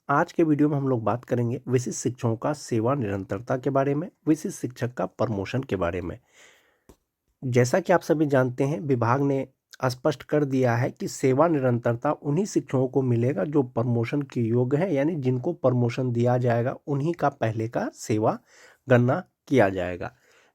आज के वीडियो में हम लोग बात करेंगे विशिष्ट शिक्षकों का सेवा निरंतरता के बारे में, विशिष्ट शिक्षक का प्रमोशन के बारे में। जैसा कि आप सभी जानते हैं, विभाग ने स्पष्ट कर दिया है कि सेवा निरंतरता उन्हीं शिक्षकों को मिलेगा जो प्रमोशन के योग्य हैं, यानी जिनको प्रमोशन दिया जाएगा उन्हीं का पहले का सेवा गणना किया जाएगा।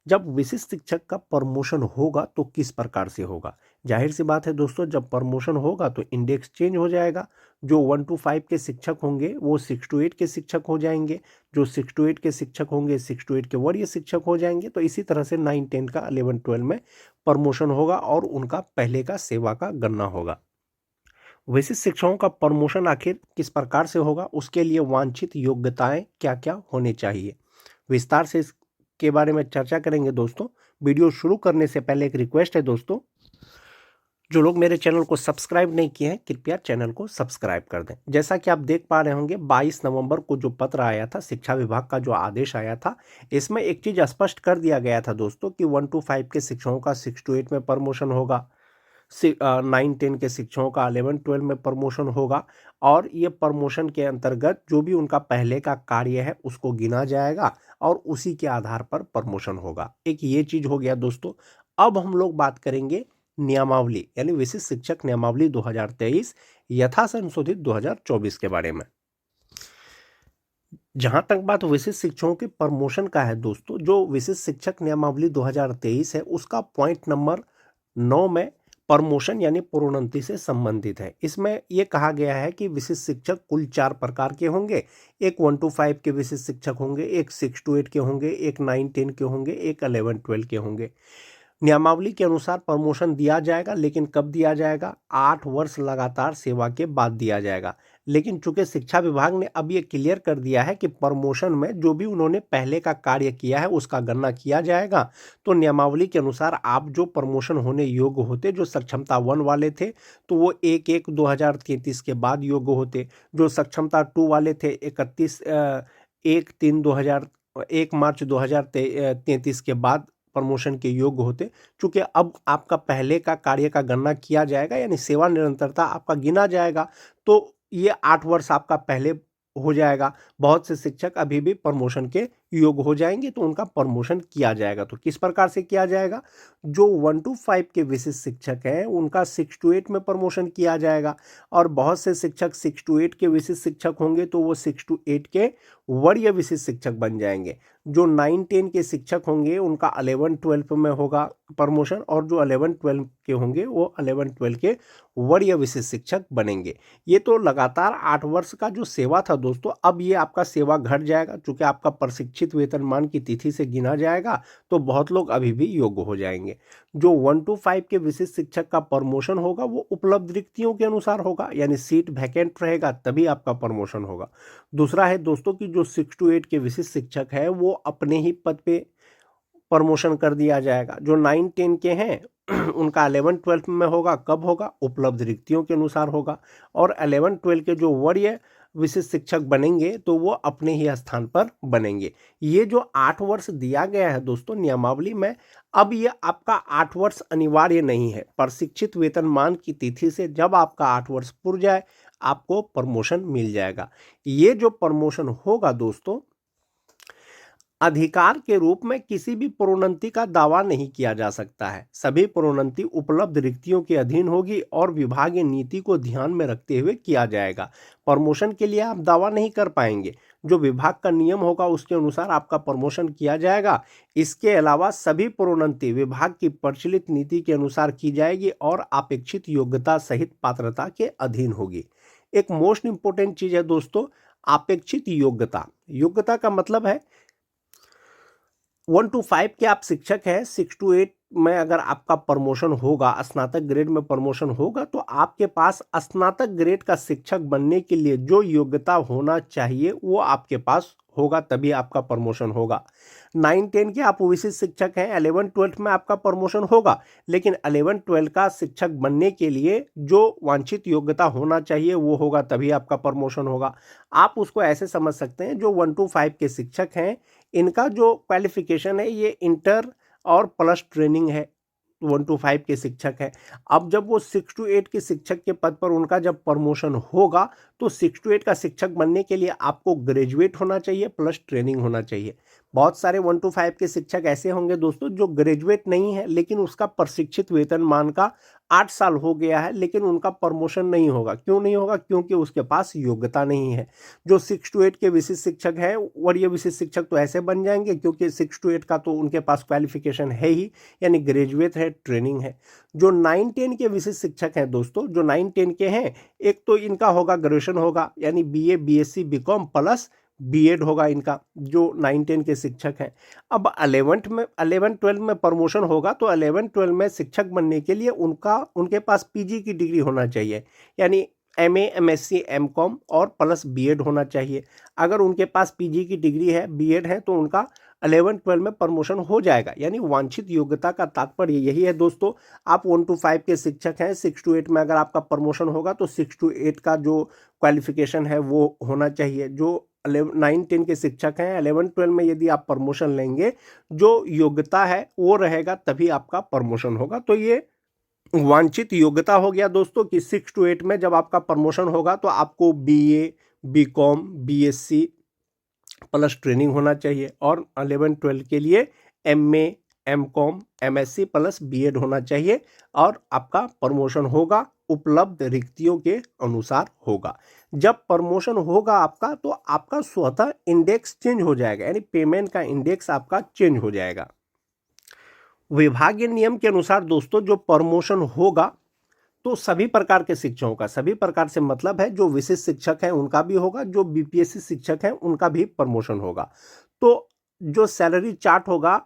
जब विशिष्ट शिक्षक का प्रमोशन होगा तो किस प्रकार से होगा? जाहिर सी बात है दोस्तों, जब प्रमोशन होगा तो इंडेक्स चेंज हो जाएगा। जो 1 to 5 के शिक्षक होंगे वो 6 to 8 के शिक्षक हो जाएंगे, जो 6 to 8 के शिक्षक होंगे 6 to 8 के वरीय शिक्षक हो जाएंगे। तो इसी तरह से 9 10 का 11 12 में प्रमोशन होगा और उनका पहले का सेवा का गणना होगा। विशिष्ट शिक्षकों का प्रमोशन आखिर किस प्रकार से होगा, उसके लिए वांछित योग्यताएं क्या क्या होनी चाहिए, विस्तार से इसके बारे में चर्चा करेंगे दोस्तों। वीडियो शुरू करने से पहले एक रिक्वेस्ट है दोस्तों, जो लोग मेरे चैनल को सब्सक्राइब नहीं किए हैं कृपया चैनल को सब्सक्राइब कर दें। जैसा कि आप देख पा रहे होंगे, 22 नवंबर को जो पत्र आया था, शिक्षा विभाग का जो आदेश आया था, इसमें एक चीज स्पष्ट कर दिया गया था दोस्तों कि 1 to 5 के शिक्षकों का 6 to 8 में प्रमोशन होगा, 9 10 के शिक्षकों का 11 12 में प्रमोशन होगा। और ये प्रमोशन के अंतर्गत जो भी उनका पहले का कार्य है उसको गिना जाएगा और उसी के आधार पर प्रमोशन होगा। एक ये चीज हो गया दोस्तों। अब हम लोग बात करेंगे नियमावली, यानी विशिष्ट शिक्षक नियमावली 2023 यथा संशोधित 2024 के बारे में। जहां तक बात विशिष्ट शिक्षकों के प्रमोशन का है दोस्तों, जो विशिष्ट शिक्षक नियमावली 2023 है उसका पॉइंट नंबर 9 में प्रमोशन यानी प्रोन्नति से संबंधित है। इसमें यह कहा गया है कि विशिष्ट शिक्षक कुल 4 प्रकार के होंगे। एक 1 to 5 के विशिष्ट शिक्षक होंगे, एक 6 to 8 के होंगे, एक 9 10 के होंगे, एक 11 12 के होंगे। नियमावली के अनुसार प्रमोशन दिया जाएगा, लेकिन कब दिया जाएगा? 8 वर्ष लगातार सेवा के बाद दिया जाएगा। लेकिन चूंकि शिक्षा विभाग ने अब ये क्लियर कर दिया है कि प्रमोशन में जो भी उन्होंने पहले का कार्य किया है उसका गणना किया जाएगा, तो नियमावली के अनुसार आप जो प्रमोशन होने योग्य होते, जो सक्षमता 1 वाले थे तो वो 1/1/2033 के बाद योग्य होते, जो सक्षमता 2 वाले थे 1 मार्च 2033 के बाद प्रमोशन के योग्य होते। चूंकि अब आपका पहले का कार्य का गणना किया जाएगा, यानी सेवा निरंतरता आपका गिना जाएगा, तो ये 8 वर्ष आपका पहले हो जाएगा। बहुत से शिक्षक अभी भी प्रमोशन के योग्य हो जाएंगे तो उनका प्रमोशन किया जाएगा। तो किस प्रकार से किया जाएगा? जो 1 to 5 के विशिष्ट शिक्षक हैं उनका 6 to 8 में प्रमोशन किया जाएगा, और बहुत से शिक्षक 6 to 8 के विशिष्ट शिक्षक होंगे तो वो 6 to 8 के वरीय विशिष्ट शिक्षक बन जाएंगे। जो 9 10 के शिक्षक होंगे उनका 11 12 में होगा प्रमोशन, और जो 11 12 के होंगे वो 11 12 के वरीय विशिष्ट शिक्षक बनेंगे। ये तो लगातार 8 वर्ष का जो सेवा था दोस्तों, अब ये आपका सेवा घट जाएगा। चूंकि आपका प्रशिक्षित वेतनमान की तिथि से गिना जाएगा तो बहुत लोग अभी भी योग्य हो जाएंगे। जो 1 to 5 के विशिष्ट शिक्षक का प्रमोशन होगा वो उपलब्ध रिक्तियों के अनुसार होगा, यानी सीट वैकेंट रहेगा तभी आपका प्रमोशन होगा। दूसरा है दोस्तों कि जो 6 to 8 के विशिष्ट शिक्षक है वो अपने ही पद पे प्रमोशन कर दिया जाएगा। जो 9 10 के हैं उनका 11 12 में होगा, कब होगा? उपलब्ध रिक्तियों के अनुसार होगा। और 11 12 के जो वरीय विशिष्ट शिक्षक बनेंगे तो वो अपने ही स्थान पर बनेंगे। ये जो 8 वर्ष दिया गया है दोस्तों नियमावली में, अब ये आपका 8 वर्ष अनिवार्य नहीं है। प्रशिक्षित वेतनमान की तिथि से जब आपका 8 वर्ष पूर जाए आपको प्रमोशन मिल जाएगा। ये जो प्रमोशन होगा दोस्तों, अधिकार के रूप में किसी भी प्रोन्नति का दावा नहीं किया जा सकता है। सभी प्रोन्नति उपलब्ध रिक्तियों के अधीन होगी और विभागीय नीति को ध्यान में रखते हुए किया जाएगा। प्रमोशन के लिए आप दावा नहीं कर पाएंगे, जो विभाग का नियम होगा उसके अनुसार आपका प्रमोशन किया जाएगा। इसके अलावा सभी प्रोन्नति विभाग की प्रचलित नीति के अनुसार की जाएगी और अपेक्षित योग्यता सहित पात्रता के अधीन होगी। एक मोस्ट इंपोर्टेंट चीज है दोस्तों, अपेक्षित योग्यता। योग्यता का मतलब है 1 to 5 के आप शिक्षक हैं, 6 to 8 में अगर आपका प्रमोशन होगा, स्नातक ग्रेड में प्रमोशन होगा, तो आपके पास स्नातक ग्रेड का शिक्षक बनने के लिए जो योग्यता होना चाहिए वो आपके पास होगा, तभी आपका प्रमोशन होगा। 9 10 के आप विशिष्ट शिक्षक हैं, 11 12 में आपका प्रमोशन होगा, लेकिन 11 12 का शिक्षक बनने के लिए जो वांछित योग्यता होना चाहिए वो होगा, तभी आपका प्रमोशन होगा। आप उसको ऐसे समझ सकते हैं, जो 1 to 5 के शिक्षक हैं इनका जो क्वालिफिकेशन है ये इंटर और प्लस ट्रेनिंग है, 1 to 5 के शिक्षक हैं। अब जब वो 6 to 8 के शिक्षक के पद पर उनका जब प्रमोशन होगा तो 6 to 8 का शिक्षक बनने के लिए आपको ग्रेजुएट होना चाहिए प्लस ट्रेनिंग होना चाहिए। बहुत सारे 1 to 5 के शिक्षक ऐसे होंगे दोस्तों जो ग्रेजुएट नहीं है लेकिन उसका प्रशिक्षित वेतनमान का 8 साल हो गया है लेकिन उनका प्रमोशन नहीं होगा। क्यों नहीं होगा? क्योंकि उसके पास योग्यता नहीं है। जो 6 to 8 के विशिष्ट शिक्षक हैं वरीय विशिष्ट शिक्षक तो ऐसे बन जाएंगे क्योंकि 6 to 8 का तो उनके पास क्वालिफिकेशन है ही, यानी ग्रेजुएट है, ट्रेनिंग है। जो 9-10 के विशिष्ट शिक्षक हैं दोस्तों, जो 9-10 के हैं, एक तो इनका होगा ग्रेजुएशन होगा यानी BA BSc BCom plus B.Ed होगा इनका, जो 9-10 के शिक्षक हैं। अब 11-12 में प्रमोशन होगा तो 11-12 में शिक्षक बनने के लिए उनके पास PG की डिग्री होना चाहिए, यानी MA MSc MCom और प्लस B.Ed होना चाहिए। अगर उनके पास PG की डिग्री है, B.Ed है, तो उनका 11-12 में प्रमोशन हो जाएगा। यानी वांछित योग्यता का तात्पर्य यही है दोस्तों। आप 1 to 5 के शिक्षक हैं, 6 to 8 में अगर आपका प्रमोशन होगा तो 6 to 8 का जो क्वालिफिकेशन है वो होना चाहिए। जो 9-10 के शिक्षक हैं, 11-12 में यदि आप प्रमोशन लेंगे, जो योग्यता है वो रहेगा तभी आपका प्रमोशन होगा। तो ये वांछित योग्यता हो गया दोस्तों कि 6 to 8 में जब आपका प्रमोशन होगा तो आपको BA BCom BSc plus training होना चाहिए और 11-12 के लिए MA MCom MSc plus B.Ed होना चाहिए और आपका प्रमोशन होगा उपलब्ध रिक्तियों के अनुसार होगा। जब प्रमोशन होगा आपका तो आपका स्वतः इंडेक्स चेंज हो जाएगा, यानी पेमेंट का इंडेक्स आपका चेंज हो जाएगा। विभागीय नियम के अनुसार दोस्तों जो प्रमोशन होगा तो सभी प्रकार के शिक्षकों का, सभी प्रकार से मतलब है जो विशिष्ट शिक्षक हैं उनका भी होगा, जो BPSC शिक्षक हैं उनका भी प्रमोशन होगा। तो जो सैलरी चार्ट होगा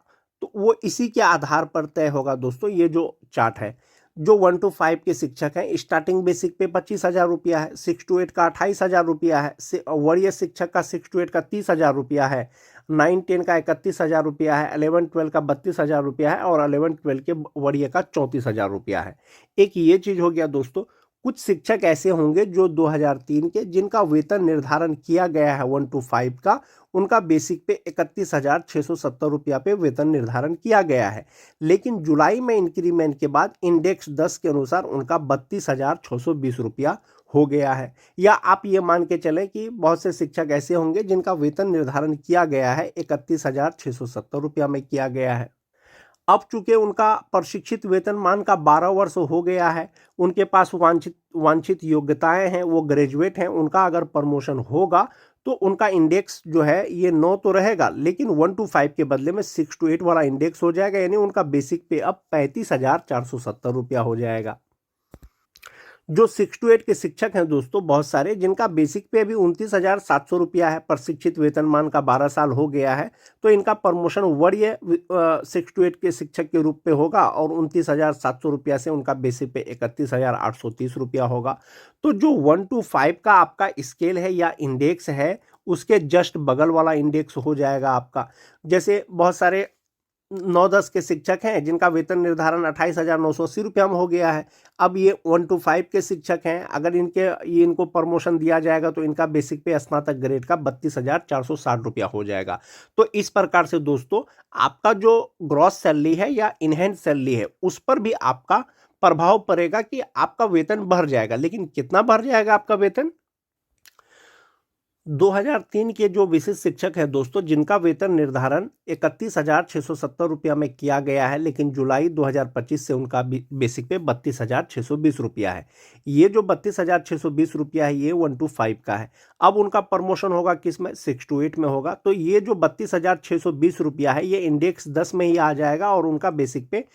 तो वो इसी के आधार पर तय होगा दोस्तों। ये जो चार्ट है, जो 1 to 5 के शिक्षक हैं स्टार्टिंग बेसिक पे 25,000 रुपया है, 6 to 8 का 28,000 रुपया है, वरीय शिक्षक का 6 to 8 का 30,000 रुपया है, 9-10 का 31,000 रुपया है, 11-12 का 32,000 रुपया है और 11-12 के वरीय का 34,000 रुपया है। एक ये चीज हो गया दोस्तों। कुछ शिक्षक ऐसे होंगे जो 2003 के, जिनका वेतन निर्धारण किया गया है 1 to 5 का, उनका बेसिक पे 31,670 रुपया पे वेतन निर्धारण किया गया है, लेकिन जुलाई में इंक्रीमेंट के बाद इंडेक्स 10 के अनुसार उनका 32,620 रुपया हो गया है। या आप ये मान के चलें कि बहुत से शिक्षक ऐसे होंगे जिनका वेतन निर्धारण किया गया है 31,670 रुपया में किया गया है। अब चूंकि उनका प्रशिक्षित वेतनमान का 12 वर्ष हो गया है, उनके पास वांछित योग्यताएं हैं, वो ग्रेजुएट हैं, उनका अगर प्रमोशन होगा तो उनका इंडेक्स जो है ये 9 तो रहेगा, लेकिन 1 to 5 के बदले में 6 to 8 वाला इंडेक्स हो जाएगा, यानी उनका बेसिक पे अब 35,470 रुपया हो जाएगा। जो 6 to 8 के शिक्षक हैं दोस्तों बहुत सारे, जिनका बेसिक पे अभी 29,700 रुपया है, प्रशिक्षित वेतनमान का 12 साल हो गया है, तो इनका प्रमोशन वरीय 6 to 8 के शिक्षक के रूप पे होगा और 29,700 रुपया से उनका बेसिक पे 31,830 रुपया होगा। तो जो 1 to 5 का आपका स्केल है या इंडेक्स है, उसके जस्ट बगल वाला इंडेक्स हो जाएगा आपका। जैसे बहुत सारे 9-10 के शिक्षक हैं जिनका वेतन निर्धारण 28,980 रुपया में हो गया है। अब ये 1 to 5 के शिक्षक हैं, अगर इनको प्रमोशन दिया जाएगा तो इनका बेसिक पे स्नातक ग्रेड का 32,460 रुपया हो जाएगा। तो इस प्रकार से दोस्तों आपका जो ग्रॉस सैलरी है या इनहेंस सैलरी है उस पर भी आपका प्रभाव पड़ेगा कि आपका वेतन बढ़ जाएगा। लेकिन कितना बढ़ जाएगा आपका वेतन? 2003 के जो विशिष्ट शिक्षक हैं दोस्तों, जिनका वेतन निर्धारण 31,670 रुपया में किया गया है, लेकिन जुलाई 2025 से उनका बेसिक पे 32,620 रुपया है। ये जो 32,620 रुपया है ये 1 to 5 का है। अब उनका प्रमोशन होगा किस में? 6 to 8 में होगा। तो ये जो 32,620 रुपया है ये इंडेक्स 10 में ही आ जाएगा और उनका बेसिक पे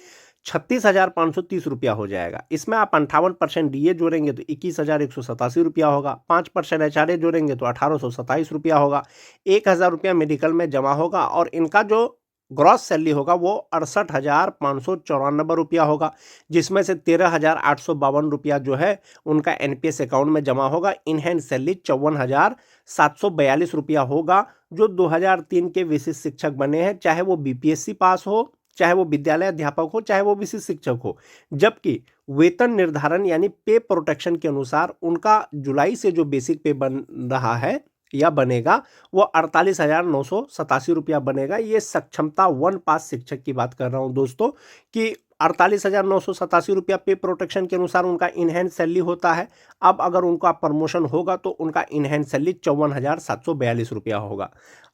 36,530 रुपया हो जाएगा। इसमें आप 58% DA जोड़ेंगे तो 21,187 रुपया होगा, 5% HRA जोड़ेंगे तो 1,827 रुपया होगा, 1,000 रुपया मेडिकल में जमा होगा और इनका जो ग्रॉस सैलरी होगा वो 68,594 रुपया होगा, जिसमें से 13,852 रुपया जो है उनका NPS अकाउंट में जमा होगा। इनहैंड सैलरी 54,742 रुपया होगा। जो 2003 के विशिष्ट शिक्षक बने हैं, चाहे वो BPSC पास हो, चाहे वो विद्यालय अध्यापक हो, चाहे वो विशिष्ट शिक्षक हो, जबकि वेतन निर्धारण यानी पे प्रोटेक्शन के अनुसार उनका जुलाई से जो बेसिक पे बन रहा है या बनेगा वो 48,987 रुपया बनेगा। ये सक्षमता 1 पास शिक्षक की बात कर रहा हूं दोस्तों, कि ₹48,987 पे प्रोटेक्शन के अनुसार उनका इनहैंड सैलरी होता है। अब अगर उनका प्रमोशन होगा तो उनका इनहैंड सैलरी ₹54,742 होगा।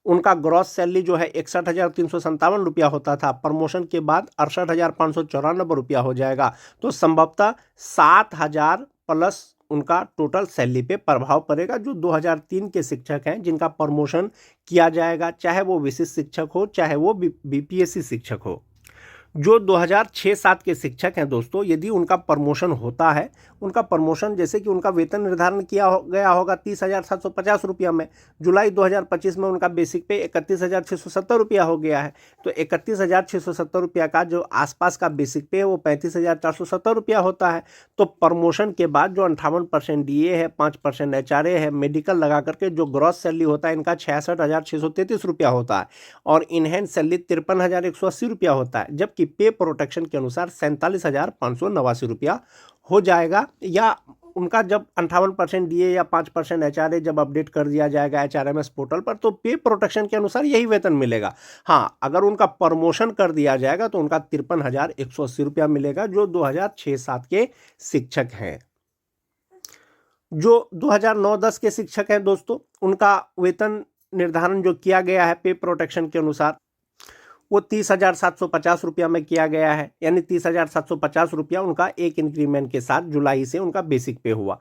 उनका ग्रॉस सैलरी जो है ₹61,357 होता था, प्रमोशन के बाद ₹68,594 हो जाएगा। तो संभवतः 7,000 प्लस उनका टोटल सैलरी पे प्रभाव पड़ेगा। जो 2003 के शिक्षक हैं जिनका प्रमोशन किया जाएगा, चाहे वो विशिष्ट शिक्षक हो चाहे वो बीपीएससी शिक्षक हो। जो 2006-07 के शिक्षक हैं दोस्तों, यदि उनका प्रमोशन होता है, उनका प्रमोशन जैसे कि उनका वेतन निर्धारण किया गया होगा ₹30,750 में, जुलाई 2025 में उनका बेसिक पे ₹31,670 हो गया है। तो ₹31,670 का जो आसपास का बेसिक पे है वो ₹35,470 होता है। तो प्रमोशन के बाद जो 58% डीए है, 5% एचआरए है, मेडिकल लगा करके जो ग्रॉस सैलरी होता है इनका ₹66,633 होता है और इनहैंड सैलरी ₹53,180 होता है, जबकि पे प्रोटेक्शन के अनुसार ₹47,589 हो जाएगा। या उनका जब 58% डीए या 5% एचआरए जब अपडेट कर दिया जाएगा एचआरएमएस पोर्टल पर तो पे प्रोटेक्शन के अनुसार यही वेतन मिलेगा। हाँ, अगर उनका प्रमोशन कर दिया जाएगा तो उनका ₹53,180 मिलेगा, जो 2006-07 के शिक्षक हैं। जो 2009-10 के शिक्षक हैं दोस्तों, उनका वेतन निर्धारण जो किया गया है पे प्रोटेक्शन के अनुसार वो ₹30,750 में किया गया है, यानी ₹30,750 उनका एक इंक्रीमेंट के साथ जुलाई से उनका बेसिक पे हुआ।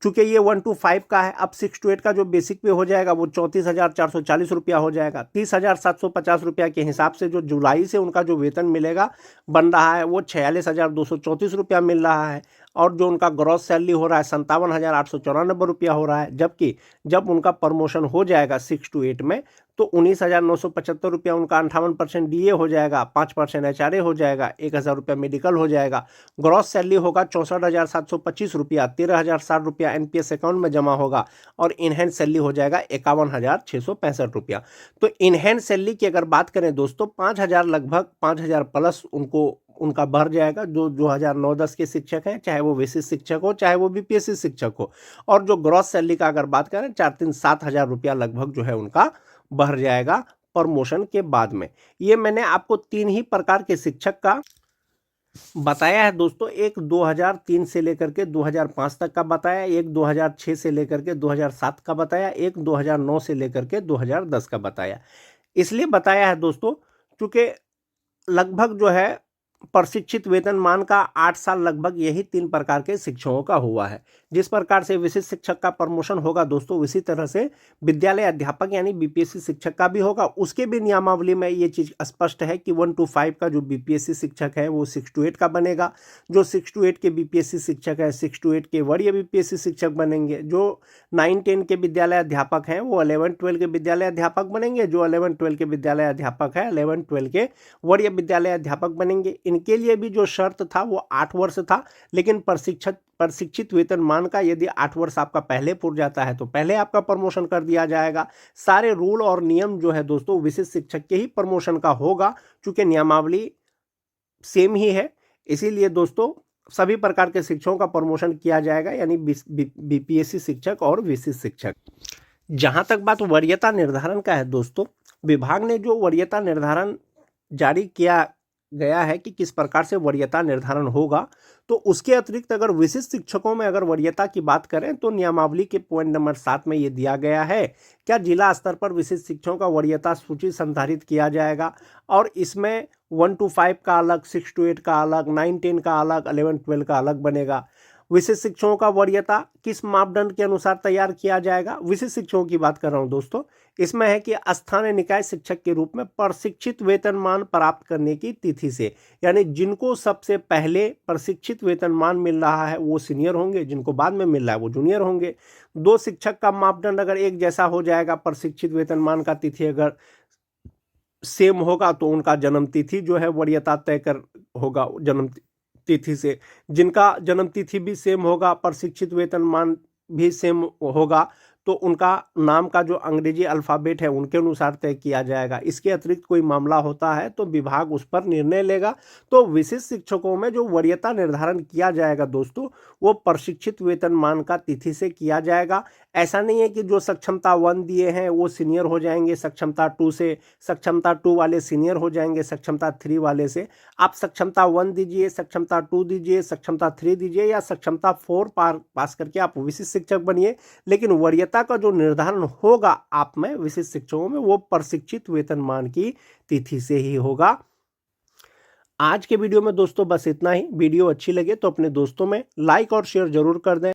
चूंकि ये 1 to 5 का है, अब 6 to 8 का जो बेसिक पे हो जाएगा वो ₹34,440 हो जाएगा। ₹30,750 के हिसाब से जो जुलाई से उनका जो वेतन मिलेगा बन रहा है वो ₹46,234 मिल रहा है। और जो उनका ग्रॉस सैलरी हो रहा है ₹57,894 हो रहा है, जबकि जब उनका प्रमोशन हो जाएगा 6 to 8 में तो ₹19,975 उनका 58% डीए हो जाएगा, 5% एचआरए हो जाएगा, ₹1,000 मेडिकल हो जाएगा। ग्रॉस सैलरी होगा ₹64,725, ₹13,060 एनपीएस अकाउंट में जमा होगा और इनहैंड सैलरी हो जाएगा ₹51,665। तो इनहैंड सैलरी की अगर बात करें दोस्तों, 5,000 लगभग 5,000 प्लस उनका बढ़ जाएगा। जो 2009-10 के शिक्षक हैं, चाहे वो विशिष्ट शिक्षक हो चाहे वो बीपीएससी शिक्षक हो। और जो ग्रॉस सैलरी का अगर बात करें 4-3-7,000 लगभग जो है उनका बढ़ जाएगा प्रमोशन के बाद में। ये मैंने आपको 3 ही प्रकार के शिक्षक का बताया है दोस्तों। एक 2003 से लेकर के 2005 तक का बताया, एक 2006 से लेकर के 2007 का बताया, एक 2009 से लेकर के 2010 का बताया। इसलिए बताया है दोस्तों क्योंकि लगभग जो है प्रशिक्षित वेतनमान का 8 साल लगभग यही 3 प्रकार के शिक्षकों का हुआ है। जिस प्रकार से विशिष्ट शिक्षक का प्रमोशन होगा दोस्तों, उसी तरह से विद्यालय अध्यापक यानी बीपीएससी शिक्षक का भी होगा। उसके भी नियमावली में ये चीज़ स्पष्ट है कि 1 to 5 का जो बीपीएससी शिक्षक है वो 6 to 8 का बनेगा। जो 6 to 8 के बीपीएससी शिक्षक है 6 to 8 के वरीय बीपीएससी शिक्षक बनेंगे। जो 9-10 के विद्यालय अध्यापक हैं वो 11-12 के विद्यालय अध्यापक बनेंगे। जो 11-12 के विद्यालय अध्यापक है 11-12 के वरीय विद्यालय अध्यापक बनेंगे। इनके लिए भी जो शर्त था वो 8 वर्ष था, लेकिन प्रशिक्षित वेतनमान का यदि 8 वर्ष आपका पहले पूर जाता है तो पहले आपका प्रमोशन कर दिया जाएगा। सारे रूल और नियम जो है दोस्तों विशिष्ट शिक्षक के ही प्रमोशन का होगा, चूंकि नियमावली सेम ही है। इसीलिए दोस्तों सभी प्रकार के शिक्षकों का प्रमोशन किया जाएगा, यानी बीपीएससी शिक्षक और विशिष्ट शिक्षक। जहां तक बात वरीयता निर्धारण का है दोस्तों, विभाग ने जो वरीयता निर्धारण जारी किया गया है कि किस प्रकार से वरीयता निर्धारण होगा, तो उसके अतिरिक्त अगर विशिष्ट शिक्षकों में अगर वरीयता की बात करें तो नियमावली के पॉइंट नंबर 7 में ये दिया गया है। क्या जिला स्तर पर विशिष्ट शिक्षकों का वरीयता सूची संधारित किया जाएगा और इसमें 1 to 5 का अलग, 6 to 8 का अलग, 9-10 का अलग, 11-12 का अलग बनेगा। विशिष्ट शिक्षकों का वरीयता किस मापदंड के अनुसार तैयार किया जाएगा? विशिष्ट शिक्षकों की बात कर रहा हूं दोस्तों। इसमें है कि स्थानीय निकाय शिक्षक के रूप में प्रशिक्षित वेतनमान प्राप्त करने की तिथि से, यानी जिनको सबसे पहले प्रशिक्षित वेतनमान मिल रहा है वो सीनियर होंगे, जिनको बाद में मिल रहा है वो जूनियर होंगे। 2 शिक्षक का मापदंड अगर एक जैसा हो जाएगा, प्रशिक्षित वेतनमान का तिथि अगर सेम होगा तो उनका जन्म तिथि जो है वरीयता तय कर होगा जन्म तिथि से। जिनका जन्म तिथि भी सेम होगा, प्रशिक्षित वेतनमान भी सेम होगा, तो उनका नाम का जो अंग्रेजी अल्फ़ाबेट है उनके अनुसार तय किया जाएगा। इसके अतिरिक्त कोई मामला होता है तो विभाग उस पर निर्णय लेगा। तो विशिष्ट शिक्षकों में जो वरीयता निर्धारण किया जाएगा दोस्तों, वो प्रशिक्षित वेतनमान का तिथि से किया जाएगा। ऐसा नहीं है कि जो सक्षमता 1 दिए हैं वो सीनियर हो जाएंगे सक्षमता 2 से, सक्षमता 2 वाले सीनियर हो जाएंगे सक्षमता 3 वाले से। आप सक्षमता 1 दीजिए, सक्षमता 2 दीजिए, सक्षमता 3 दीजिए या सक्षमता 4 पास करके आप विशिष्ट शिक्षक बनिए, लेकिन वरीयता का जो निर्धारण होगा आप में विशिष्ट शिक्षकों में वो प्रशिक्षित वेतनमान की तिथि से ही होगा। आज के वीडियो में दोस्तों बस इतना ही। वीडियो अच्छी लगे तो अपने दोस्तों में लाइक और शेयर जरूर कर दें।